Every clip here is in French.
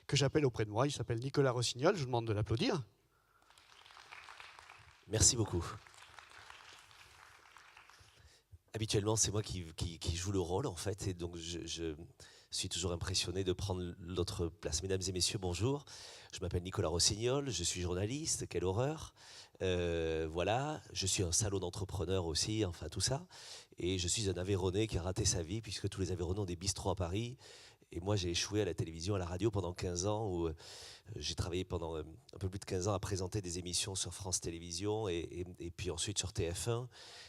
que j'appelle auprès de moi. Il s'appelle Nicolas Rossignol, je vous demande de l'applaudir. Merci beaucoup. Habituellement, c'est moi qui joue le rôle, en fait, et donc je suis toujours impressionné de prendre l'autre place. Mesdames et messieurs, bonjour. Je m'appelle Nicolas Rossignol, je suis journaliste, quelle horreur. Voilà, je suis un salaud d'entrepreneur aussi, enfin tout ça. Et je suis un Aveyronais qui a raté sa vie, puisque tous les Aveyronnais ont des bistrots à Paris. Et moi, j'ai échoué à la télévision, à la radio pendant 15 ans, où j'ai travaillé pendant un peu plus de 15 ans à présenter des émissions sur France Télévisions et puis ensuite sur TF1.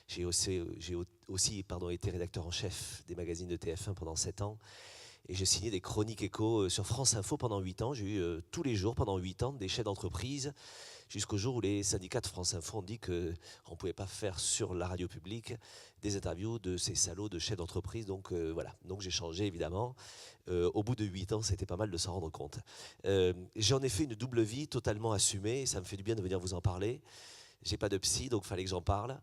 J'ai aussi été rédacteur en chef des magazines de TF1 pendant 7 ans. Et j'ai signé des chroniques échos sur France Info pendant 8 ans. J'ai eu tous les jours pendant 8 ans des chefs d'entreprise, jusqu'au jour où les syndicats de France Info ont dit qu'on ne pouvait pas faire sur la radio publique des interviews de ces salauds de chefs d'entreprise. Donc voilà, donc j'ai changé évidemment. Au bout de 8 ans, c'était pas mal de s'en rendre compte. J'en ai fait une double vie totalement assumée, et ça me fait du bien de venir vous en parler. J'ai pas de psy, donc il fallait que j'en parle.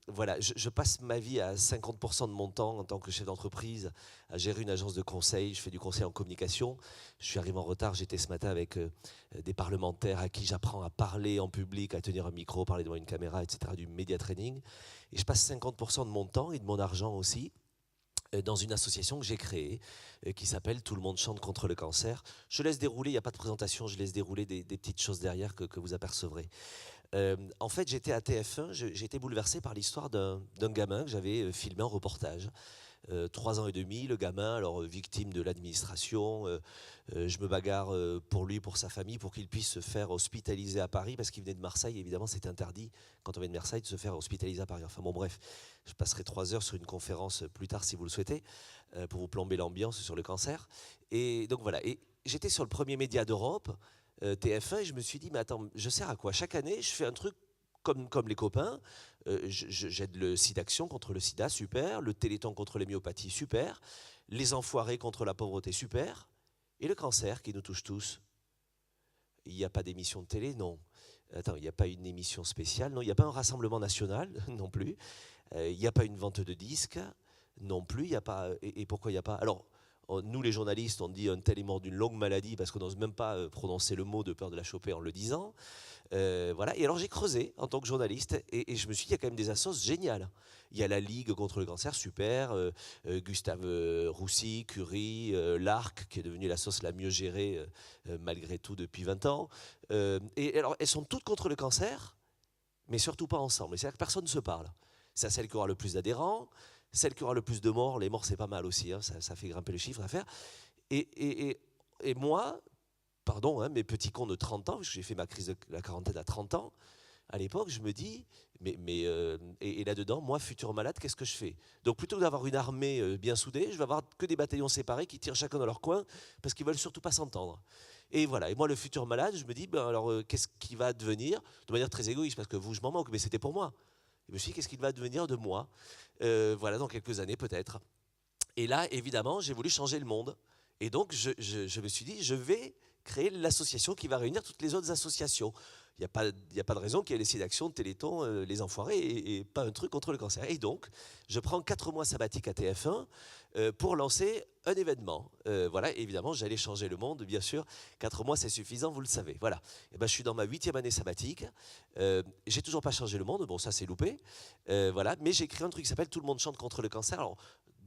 Voilà, je passe ma vie à 50% de mon temps en tant que chef d'entreprise à gérer une agence de conseil. Je fais du conseil en communication. Je suis arrivé en retard, j'étais ce matin avec des parlementaires à qui j'apprends à parler en public, à tenir un micro, parler devant une caméra, etc., du média training. Et je passe 50% de mon temps et de mon argent aussi dans une association que j'ai créée qui s'appelle Tout le monde chante contre le cancer. Je laisse dérouler, il n'y a pas de présentation, je laisse dérouler des petites choses derrière que vous apercevrez. En fait, j'étais à TF1, j'ai été bouleversé par l'histoire d'un gamin que j'avais filmé en reportage. 3 ans et demi, le gamin, alors victime de l'administration, je me bagarre pour lui, pour sa famille, pour qu'il puisse se faire hospitaliser à Paris, parce qu'il venait de Marseille, évidemment c'est interdit quand on vient de Marseille de se faire hospitaliser à Paris. Enfin bon bref, je passerai 3 heures sur une conférence plus tard si vous le souhaitez, pour vous plomber l'ambiance sur le cancer. Et donc voilà, et j'étais sur le premier média d'Europe, TF1, et je me suis dit, mais attends, je sers à quoi? Chaque année, je fais un truc comme les copains. J'aide le SIDAction contre le sida, super. Le Téléthon contre les myopathies, super. Les enfoirés contre la pauvreté, super. Et le cancer qui nous touche tous. Il n'y a pas d'émission de télé, non. Attends, il n'y a pas une émission spéciale, non. Il n'y a pas un rassemblement national, non plus. Il n'y a pas une vente de disques, non plus. Il y a pas. Et pourquoi il n'y a pas? Alors, nous, les journalistes, on dit un tel est mort d'une longue maladie parce qu'on n'ose même pas prononcer le mot de peur de la choper en le disant. Voilà. Et alors j'ai creusé en tant que journaliste et je me suis dit, il y a quand même des assos géniales. Il y a la Ligue contre le cancer, super. Gustave Roussy, Curie, l'ARC, qui est devenue l'assos la mieux gérée malgré tout depuis 20 ans. Et alors elles sont toutes contre le cancer, mais surtout pas ensemble. C'est-à-dire que personne ne se parle. C'est celle qui aura le plus d'adhérents, celle qui aura le plus de morts. Les morts, c'est pas mal aussi, hein, ça fait grimper le chiffre d'affaires. Et moi, pardon, hein, mes petits cons de 30 ans, parce que j'ai fait ma crise de la quarantaine à 30 ans, à l'époque, je me dis, et là-dedans, moi, futur malade, qu'est-ce que je fais? Donc plutôt que d'avoir une armée bien soudée, je vais avoir que des bataillons séparés qui tirent chacun dans leur coin, parce qu'ils veulent surtout pas s'entendre. Et voilà, et moi, le futur malade, je me dis, ben alors, qu'est-ce qui va advenir? De manière très égoïste, parce que vous, je m'en moque, mais c'était pour moi. Je me suis dit, qu'est-ce qu'il va devenir de moi? Voilà, dans quelques années peut-être. Et là, évidemment, j'ai voulu changer le monde. Et donc, je me suis dit, je vais créer l'association qui va réunir toutes les autres associations. Il n'y a pas de raison qu'il y ait les SIDAction, Téléthon, les Enfoirés et pas un truc contre le cancer. Et donc, je prends 4 mois sabbatiques à TF1 pour lancer un événement. Voilà, évidemment, j'allais changer le monde, bien sûr. 4 mois, c'est suffisant, vous le savez. Voilà. Et ben, je suis dans ma 8e année sabbatique. J'ai toujours pas changé le monde. Bon, ça, c'est loupé. Voilà. Mais j'ai créé un truc qui s'appelle Tout le monde chante contre le cancer. Alors,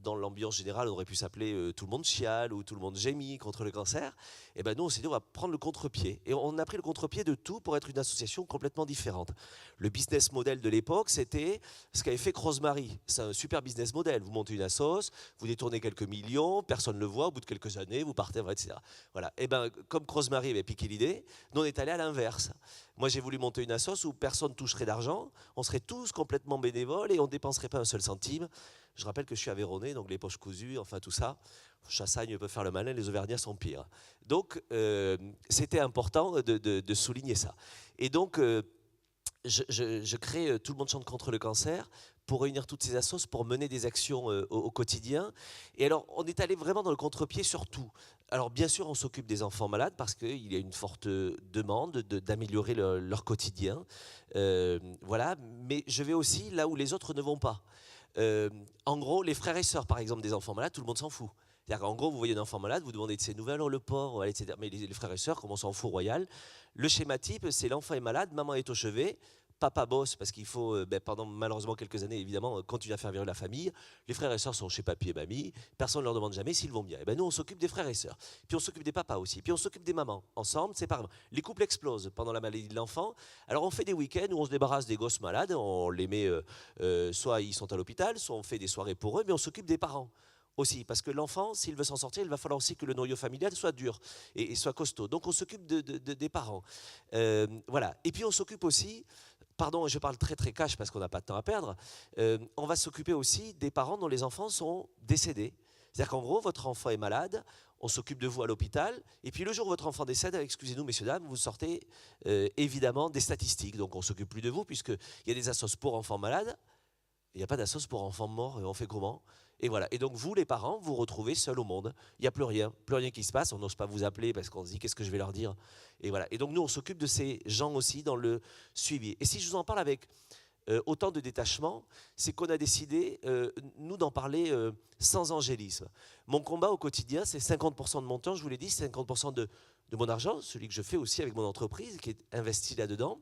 dans l'ambiance générale, on aurait pu s'appeler Tout le monde chiale ou Tout le monde gémit contre le cancer. Et ben nous, on s'est dit, on va prendre le contre-pied. Et on a pris le contre-pied de tout pour être une association complètement différente. Le business model de l'époque, c'était ce qu'avait fait Rosemary. C'est un super business model. Vous montez une assoce, vous détournez quelques millions, personne ne le voit, au bout de quelques années, vous partez, etc. Voilà. Et ben comme Rosemary avait piqué l'idée, nous, on est allé à l'inverse. Moi, j'ai voulu monter une assoce où personne toucherait d'argent, on serait tous complètement bénévoles et on ne dépenserait pas un seul centime. Je rappelle que je suis Aveyronnais, donc les poches cousues, enfin tout ça. Chassagne peut faire le malin, les Auvergnats sont pires. Donc, c'était important de souligner ça. Et donc, je crée Tout le monde chante contre le cancer pour réunir toutes ces assos, pour mener des actions au quotidien. Et alors, on est allé vraiment dans le contre-pied sur tout. Alors, bien sûr, on s'occupe des enfants malades parce qu'il y a une forte demande d'améliorer leur quotidien. Voilà, mais je vais aussi là où les autres ne vont pas. En gros, les frères et sœurs, par exemple, des enfants malades, tout le monde s'en fout. C'est-à-dire qu'en gros, vous voyez un enfant malade, vous demandez de ses nouvelles, oh, le porc, etc. Mais les frères et sœurs, comme on s'en fout royal, le schéma type, c'est l'enfant est malade, maman est au chevet, papa bosse parce qu'il faut, pendant malheureusement quelques années, évidemment, continuer à faire vivre la famille. Les frères et sœurs sont chez papy et mamie. Personne ne leur demande jamais s'ils vont bien. Et ben nous, on s'occupe des frères et sœurs. Puis on s'occupe des papas aussi. Puis on s'occupe des mamans. Ensemble, séparément. Les couples explosent pendant la maladie de l'enfant. Alors on fait des week-ends où on se débarrasse des gosses malades. On les met, soit ils sont à l'hôpital, soit on fait des soirées pour eux, mais on s'occupe des parents aussi, parce que l'enfant, s'il veut s'en sortir, il va falloir aussi que le noyau familial soit dur et soit costaud. Donc on s'occupe des parents. Voilà. Et puis on s'occupe aussi, pardon, je parle très très cash parce qu'on n'a pas de temps à perdre, on va s'occuper aussi des parents dont les enfants sont décédés. C'est-à-dire qu'en gros, votre enfant est malade, on s'occupe de vous à l'hôpital, et puis le jour où votre enfant décède, excusez-nous messieurs, dames, vous sortez évidemment des statistiques. Donc on ne s'occupe plus de vous, puisqu'il y a des assos pour enfants malades, il n'y a pas d'assos pour enfants morts, et on fait comment ? Et voilà. Et donc vous, les parents, vous retrouvez seuls au monde. Il n'y a plus rien qui se passe. On n'ose pas vous appeler parce qu'on se dit qu'est-ce que je vais leur dire. Et voilà. Et donc nous, on s'occupe de ces gens aussi dans le suivi. Et si je vous en parle avec autant de détachement, c'est qu'on a décidé, nous, d'en parler sans angélisme. Mon combat au quotidien, c'est 50% de mon temps, je vous l'ai dit, 50% de mon argent, celui que je fais aussi avec mon entreprise, qui est investi là-dedans.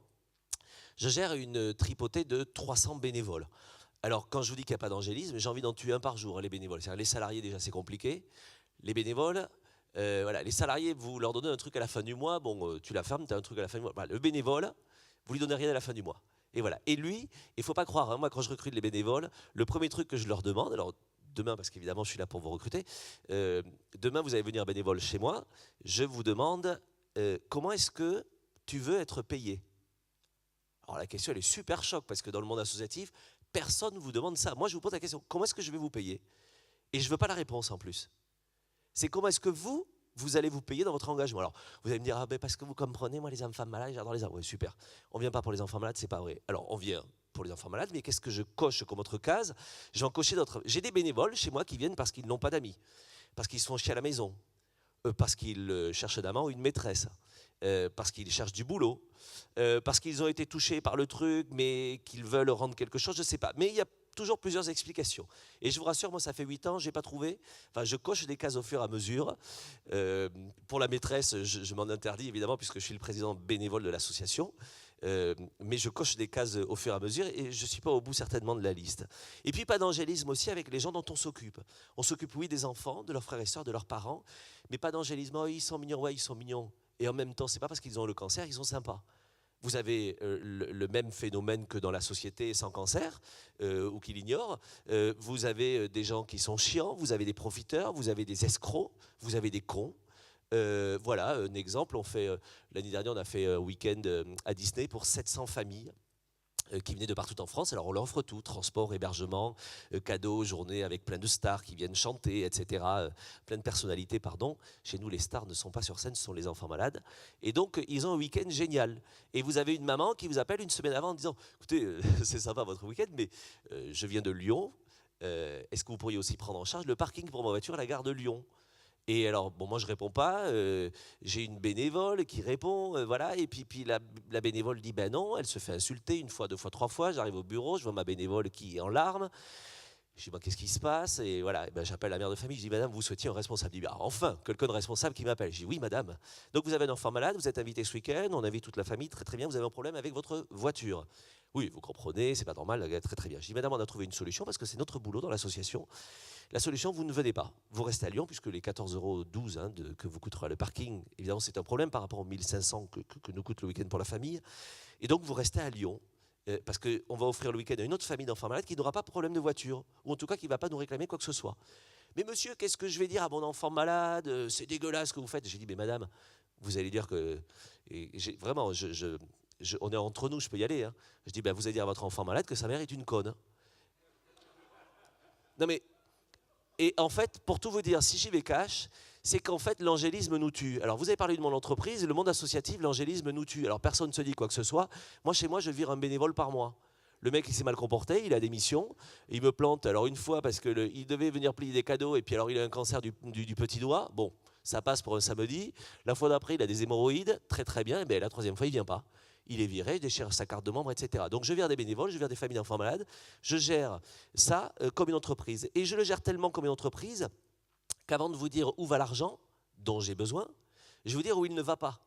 Je gère une tripotée de 300 bénévoles. Alors, quand je vous dis qu'il n'y a pas d'angélisme, j'ai envie d'en tuer un par jour, hein, les bénévoles. C'est-à-dire, les salariés, déjà, c'est compliqué. Les bénévoles, voilà, les salariés, vous leur donnez un truc à la fin du mois, bon, tu la fermes, tu as un truc à la fin du mois. Voilà, le bénévole, vous lui donnez rien à la fin du mois. Et voilà. Et lui, il ne faut pas croire, hein, moi, quand je recrute les bénévoles, le premier truc que je leur demande, alors demain, parce qu'évidemment, je suis là pour vous recruter, demain, vous allez venir bénévole chez moi, je vous demande comment est-ce que tu veux être payé ? Alors la question, elle est super choc, parce que dans le monde associatif, personne ne vous demande ça. Moi, je vous pose la question, comment est-ce que je vais vous payer ? Et je ne veux pas la réponse en plus. C'est comment est-ce que vous allez vous payer dans votre engagement. Alors, vous allez me dire, ah ben parce que vous comprenez, moi, les enfants malades, j'adore les enfants. Oui, super. On ne vient pas pour les enfants malades, c'est pas vrai. Alors, on vient pour les enfants malades, mais qu'est-ce que je coche comme autre case ? Je vais en cocher d'autres. J'ai des bénévoles chez moi qui viennent parce qu'ils n'ont pas d'amis, parce qu'ils se font chier à la maison, parce qu'ils cherchent un amant ou une maîtresse, parce qu'ils cherchent du boulot, parce qu'ils ont été touchés par le truc, mais qu'ils veulent rendre quelque chose, je ne sais pas. Mais il y a toujours plusieurs explications. Et je vous rassure, moi, ça fait 8 ans, je n'ai pas trouvé. Enfin, je coche des cases au fur et à mesure. Pour la maîtresse, je m'en interdis, évidemment, puisque je suis le président bénévole de l'association. Mais je coche des cases au fur et à mesure et je ne suis pas au bout certainement de la liste. Et puis pas d'angélisme aussi avec les gens dont on s'occupe. On s'occupe, oui, des enfants, de leurs frères et sœurs, de leurs parents, mais pas d'angélisme. Oh, ils sont mignons, ouais, ils sont mignons. Et en même temps, ce n'est pas parce qu'ils ont le cancer, ils sont sympas. Vous avez le même phénomène que dans la société sans cancer, ou qui l'ignore. Vous avez des gens qui sont chiants, vous avez des profiteurs, vous avez des escrocs, vous avez des cons. Voilà, un exemple, l'année dernière, on a fait un week-end à Disney pour 700 familles qui venaient de partout en France. Alors on leur offre tout, transport, hébergement, cadeaux, journée avec plein de stars qui viennent chanter, etc. Plein de personnalités, pardon. Chez nous, les stars ne sont pas sur scène, ce sont les enfants malades. Et donc, ils ont un week-end génial. Et vous avez une maman qui vous appelle une semaine avant en disant « Écoutez, c'est sympa votre week-end, mais je viens de Lyon. Est-ce que vous pourriez aussi prendre en charge le parking pour ma voiture à la gare de Lyon ?» Et alors, bon, moi je réponds pas, j'ai une bénévole qui répond, voilà, et puis la bénévole dit ben non, elle se fait insulter une fois, deux fois, trois fois, j'arrive au bureau, je vois ma bénévole qui est en larmes, je dis ben, qu'est-ce qui se passe, et voilà, et ben, j'appelle la mère de famille, je dis madame, vous souhaitiez un responsable, elle dit ben, enfin, quelqu'un de responsable qui m'appelle, je dis oui madame, donc vous avez un enfant malade, vous êtes invité ce week-end, on invite toute la famille, très très bien, vous avez un problème avec votre voiture. Oui, vous comprenez, c'est pas normal, très très bien. Je dis madame, on a trouvé une solution parce que c'est notre boulot dans l'association. La solution, vous ne venez pas. Vous restez à Lyon puisque les 14,12 € hein, que vous coûtera le parking, évidemment, c'est un problème par rapport aux 1500 que nous coûte le week-end pour la famille. Et donc, vous restez à Lyon parce qu'on va offrir le week-end à une autre famille d'enfants malades qui n'aura pas de problème de voiture ou en tout cas qui ne va pas nous réclamer quoi que ce soit. Mais monsieur, qu'est-ce que je vais dire à mon enfant malade ? C'est dégueulasse ce que vous faites. J'ai dit, mais madame, vous allez dire que... Vraiment, on est entre nous, je peux y aller. Hein. Je dis, ben, vous allez dire à votre enfant malade que sa mère est une conne. Non mais... Et en fait, pour tout vous dire, si j'y vais cash, c'est qu'en fait, l'angélisme nous tue. Alors, vous avez parlé de mon entreprise, le monde associatif, l'angélisme nous tue. Alors, personne ne se dit quoi que ce soit. Moi, chez moi, je vire un bénévole par mois. Le mec, il s'est mal comporté, il a des missions, il me plante. Alors, une fois, parce qu'il devait venir plier des cadeaux, et puis alors, il a un cancer du petit doigt. Bon, ça passe pour un samedi. La fois d'après, il a des hémorroïdes. Très, très bien. Et bien, la troisième fois, il ne vient pas. Il est viré, je déchire sa carte de membre, etc. Donc je vire des bénévoles, je vire des familles d'enfants malades, je gère ça comme une entreprise. Et je le gère tellement comme une entreprise qu'avant de vous dire où va l'argent dont j'ai besoin, je vais vous dire où il ne va pas.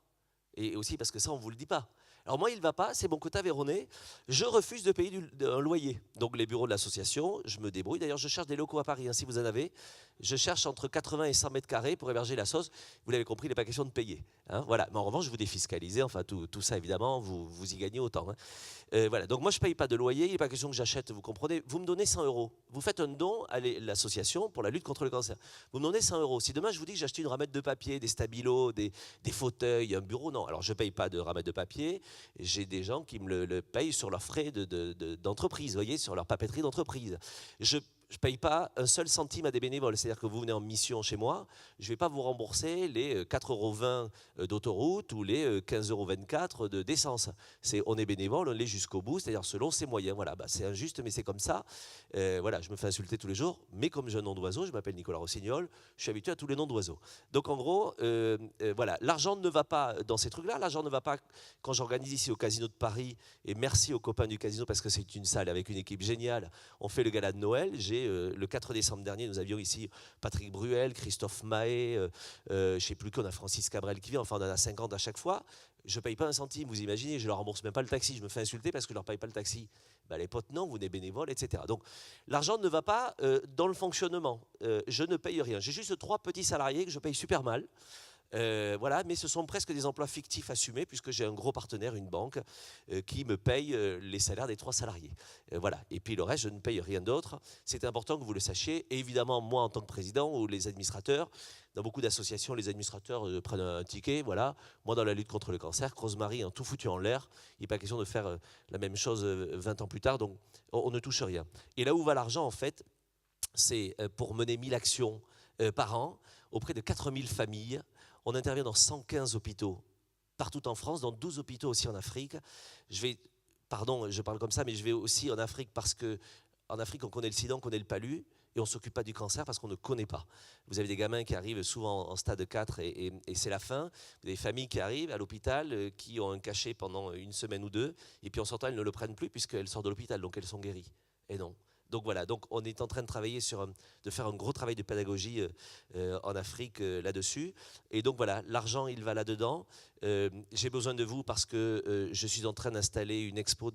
Et aussi parce que ça, on ne vous le dit pas. Alors moi, il ne va pas, c'est mon quota véronais. Je refuse de payer un loyer. Donc les bureaux de l'association, je me débrouille. D'ailleurs, je cherche des locaux à Paris, hein, si vous en avez. Je cherche entre 80 et 100 mètres carrés pour héberger la sauce. Vous l'avez compris, il n'est pas question de payer. Hein, voilà. Mais en revanche, vous défiscalisez. Enfin, tout ça, évidemment, vous y gagnez autant. Hein. Voilà. Donc moi, je ne paye pas de loyer. Il n'est pas question que j'achète, vous comprenez. Vous me donnez 100 euros. Vous faites un don à l'association pour la lutte contre le cancer. Vous me donnez 100 euros. Si demain, je vous dis que j'achète une ramette de papier, des stabilos, des fauteuils, un bureau, non. Alors, je ne paye pas de ramette de papier. J'ai des gens qui me le payent sur leurs frais d'entreprise, vous voyez, sur leur papeterie d'entreprise. Je ne paye pas un seul centime à des bénévoles. C'est-à-dire que vous venez en mission chez moi, je ne vais pas vous rembourser les 4,20 € d'autoroute ou les 15,24 € d'essence. On est bénévole, on l'est jusqu'au bout, c'est-à-dire selon ses moyens. Voilà, c'est injuste, mais c'est comme ça. Voilà, je me fais insulter tous les jours, mais comme j'ai un nom d'oiseau, je m'appelle Nicolas Rossignol, je suis habitué à tous les noms d'oiseaux. Donc en gros, voilà, l'argent ne va pas dans ces trucs-là, l'argent ne va pas quand j'organise ici au Casino de Paris, et merci aux copains du Casino parce que c'est une salle avec une équipe géniale. On fait le gala de Noël. Le 4 décembre dernier, nous avions ici Patrick Bruel, Christophe Mahé, je ne sais plus qu'on a Francis Cabrel qui vient, enfin on en a 50 à chaque fois. Je ne paye pas un centime, vous imaginez, je ne leur rembourse même pas le taxi, je me fais insulter parce que je ne leur paye pas le taxi. Ben, les potes, non, vous n'êtes bénévole, etc. Donc l'argent ne va pas dans le fonctionnement. Je ne paye rien. J'ai juste 3 petits salariés que je paye super mal. Voilà, mais ce sont presque des emplois fictifs assumés puisque j'ai un gros partenaire, une banque, qui me paye les salaires des 3 salariés. Voilà. Et puis le reste, je ne paye rien d'autre. C'est important que vous le sachiez. Et évidemment, moi, en tant que président ou les administrateurs, dans beaucoup d'associations, les administrateurs prennent un ticket. Voilà. Moi, dans la lutte contre le cancer, Rosemary, tout foutu en l'air. Il n'est pas question de faire la même chose 20 ans plus tard. Donc, on ne touche rien. Et là où va l'argent, en fait, c'est pour mener 1000 actions par an auprès de 4000 familles. On intervient dans 115 hôpitaux partout en France, dans 12 hôpitaux aussi en Afrique. Pardon, je parle comme ça, mais je vais aussi en Afrique parce qu'en Afrique, on connaît le sida, on connaît le palu, et on ne s'occupe pas du cancer parce qu'on ne connaît pas. Vous avez des gamins qui arrivent souvent en stade 4 et c'est la fin. Vous avez des familles qui arrivent à l'hôpital, qui ont un cachet pendant une semaine ou 2, et puis en sortant, elles ne le prennent plus puisqu'elles sortent de l'hôpital, donc elles sont guéries. Et non. Donc voilà, donc on est en train de travailler de faire un gros travail de pédagogie en Afrique là-dessus. Et donc voilà, l'argent, il va là-dedans. J'ai besoin de vous parce que je suis en train d'installer une expo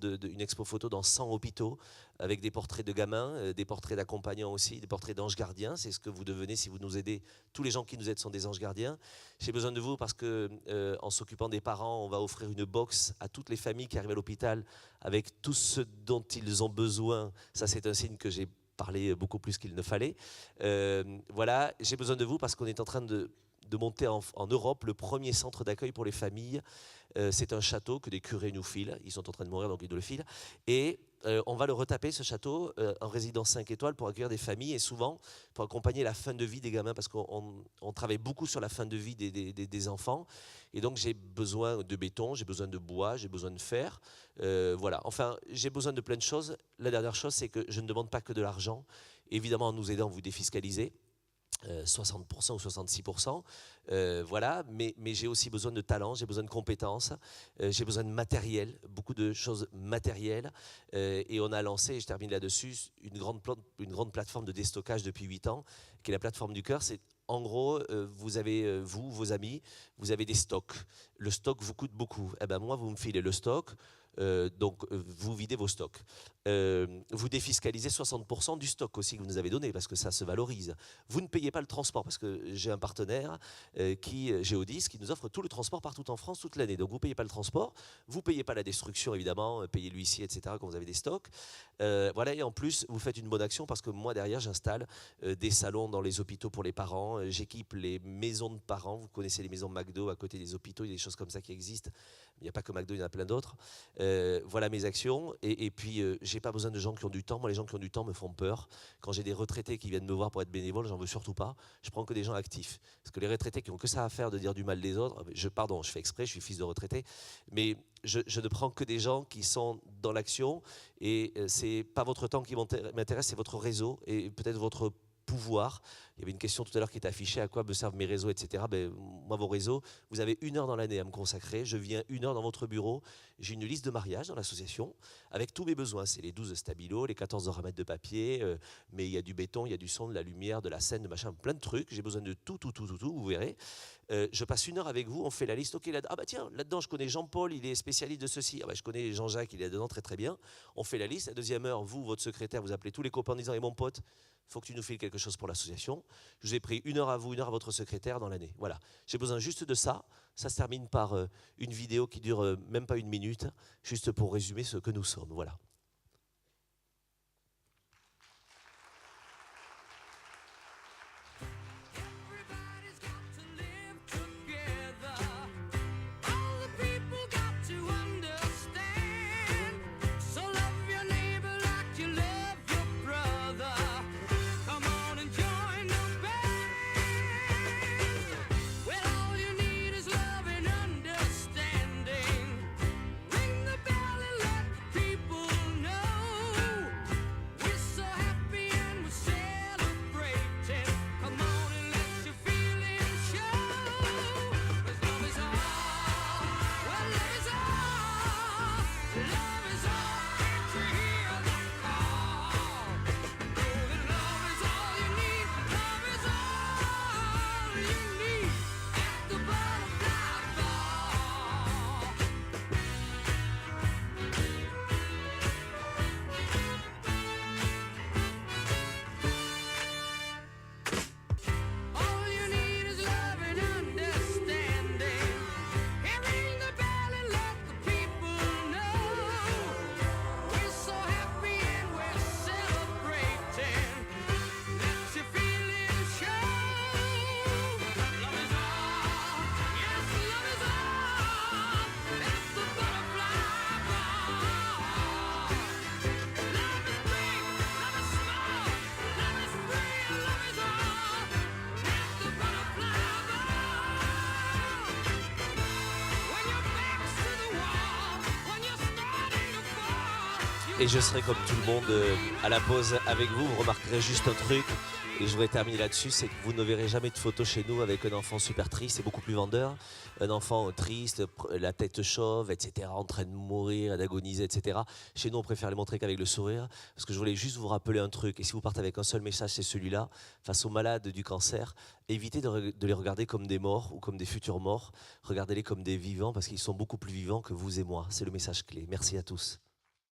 photo dans 100 hôpitaux avec des portraits de gamins, des portraits d'accompagnants aussi, des portraits d'anges gardiens. C'est ce que vous devenez si vous nous aidez. Tous les gens qui nous aident sont des anges gardiens. J'ai besoin de vous parce que en s'occupant des parents, on va offrir une box à toutes les familles qui arrivent à l'hôpital avec tout ce dont ils ont besoin. Ça, c'est un signe que j'ai parlé beaucoup plus qu'il ne fallait. Voilà, j'ai besoin de vous parce qu'on est en train de monter en Europe le premier centre d'accueil pour les familles. C'est un château que des curés nous filent. Ils sont en train de mourir, donc ils nous le filent. Et on va le retaper, ce château, en résidence 5 étoiles pour accueillir des familles et souvent pour accompagner la fin de vie des gamins parce qu'on travaille beaucoup sur la fin de vie des enfants. Et donc j'ai besoin de béton, j'ai besoin de bois, j'ai besoin de fer. Voilà, enfin j'ai besoin de plein de choses. La dernière chose, c'est que je ne demande pas que de l'argent. Évidemment, en nous aidant, vous défiscalisez. 60% ou 66%, voilà, mais j'ai aussi besoin de talent, j'ai besoin de compétences, j'ai besoin de matériel, beaucoup de choses matérielles, et on a lancé, et je termine là-dessus, une grande plateforme de déstockage depuis 8 ans, qui est la plateforme du cœur. C'est en gros, vous avez, vos amis, vous avez des stocks. Le stock vous coûte beaucoup. Eh ben moi, vous me filez le stock, donc vous videz vos stocks. Vous défiscalisez 60% du stock aussi que vous nous avez donné parce que ça se valorise. Vous ne payez pas le transport parce que j'ai un partenaire Géodis qui nous offre tout le transport partout en France toute l'année. Donc vous ne payez pas le transport, vous ne payez pas la destruction évidemment, payez l'huissier, etc. quand vous avez des stocks. Voilà, et en plus vous faites une bonne action parce que moi derrière j'installe des salons dans les hôpitaux pour les parents, j'équipe les maisons de parents, vous connaissez les maisons McDo à côté des hôpitaux, il y a des choses comme ça qui existent. Il n'y a pas que McDo, il y en a plein d'autres. Voilà mes actions. Et puis, j'ai pas besoin de gens qui ont du temps. Moi, les gens qui ont du temps me font peur. Quand j'ai des retraités qui viennent me voir pour être bénévoles, j'en veux surtout pas. Je prends que des gens actifs. Parce que les retraités qui ont que ça à faire de dire du mal des autres, je fais exprès, je suis fils de retraité, mais je ne prends que des gens qui sont dans l'action. Et c'est pas votre temps qui m'intéresse, c'est votre réseau et peut-être votre pouvoir. Il y avait une question tout à l'heure qui était affichée, à quoi me servent mes réseaux, etc. Moi, vos réseaux, vous avez 1 heure dans l'année à me consacrer. Je viens 1 heure dans votre bureau. J'ai une liste de mariage dans l'association avec tous mes besoins. C'est les 12 stabilos, les 14 ramètres de papier, mais il y a du béton, il y a du son, de la lumière, de la scène, de machin, plein de trucs. J'ai besoin de tout, vous verrez. Je passe 1 heure avec vous, on fait la liste. Ok, tiens, là-dedans, je connais Jean-Paul, il est spécialiste de ceci. Je connais Jean-Jacques, il est dedans très bien. On fait la liste. La deuxième heure, vous, votre secrétaire, vous appelez tous les copains en disant, et mon pote, il faut que tu nous files quelque chose pour l'association. Je vous ai pris 1 heure à vous, 1 heure à votre secrétaire dans l'année. Voilà. J'ai besoin juste de ça. Ça se termine par une vidéo qui dure même pas 1 minute, juste pour résumer ce que nous sommes. Voilà. Et je serai comme tout le monde à la pause avec vous. Vous remarquerez juste un truc, et je voudrais terminer là-dessus, c'est que vous ne verrez jamais de photos chez nous avec un enfant super triste, c'est beaucoup plus vendeur. Un enfant triste, la tête chauve, etc., en train de mourir, d'agoniser, etc. Chez nous, on préfère les montrer qu'avec le sourire, parce que je voulais juste vous rappeler un truc. Et si vous partez avec un seul message, c'est celui-là. Face aux malades du cancer, évitez de les regarder comme des morts ou comme des futurs morts. Regardez-les comme des vivants, parce qu'ils sont beaucoup plus vivants que vous et moi. C'est le message clé. Merci à tous.